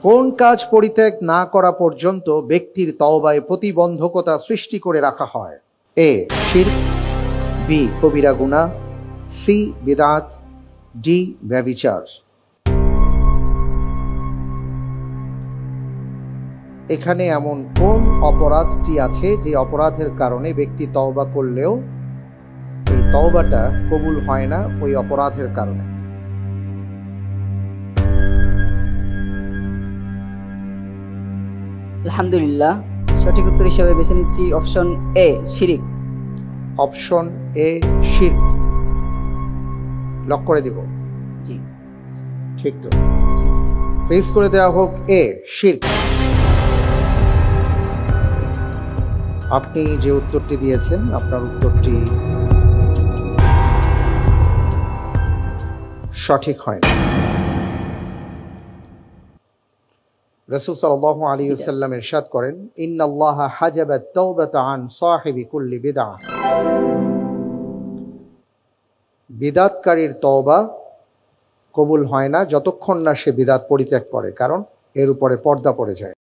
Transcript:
কোন কাজ পরিত্যাগ না করা পর্যন্ত ব্যক্তির তওবায় প্রতিবন্ধকতা সৃষ্টি করে রাখা হয়? এ শিরক, বি কবিরা গুনাহ, সি বিদআত, ডি ব্যভিচার। এখানে এমন কোন অপরাধটি আছে যে অপরাধের কারণে ব্যক্তি তওবা করলেও এই তওবাটা কবুল হয় না ওই অপরাধের কারণে? আলহামদুলিল্লাহ, সঠিক উত্তর হিসেবে বেছে নিচ্ছি অপশন এ শিরক। অপশন এ শিরক লক করে দিব? জি, ঠিক তো। ফেস করে দেওয়া হোক এ শিরক। আপনি যে উত্তরটি দিয়েছেন আপনার উত্তরটি সঠিক হয় না। রাসূল সাল্লাল্লাহু আলাইহি ওয়াসাল্লাম ইরশাদ করেন, ইন্নাল্লাহা হাজাবা আত-তাওবাতা আন সাহিবি কুল্লি বিদআহ। বিদআতকারীর তওবা কবুল হয় না যতক্ষণ না সে বিদআত পরিত্যাগ করে, কারণ এর উপরে পর্দা পড়ে যায়।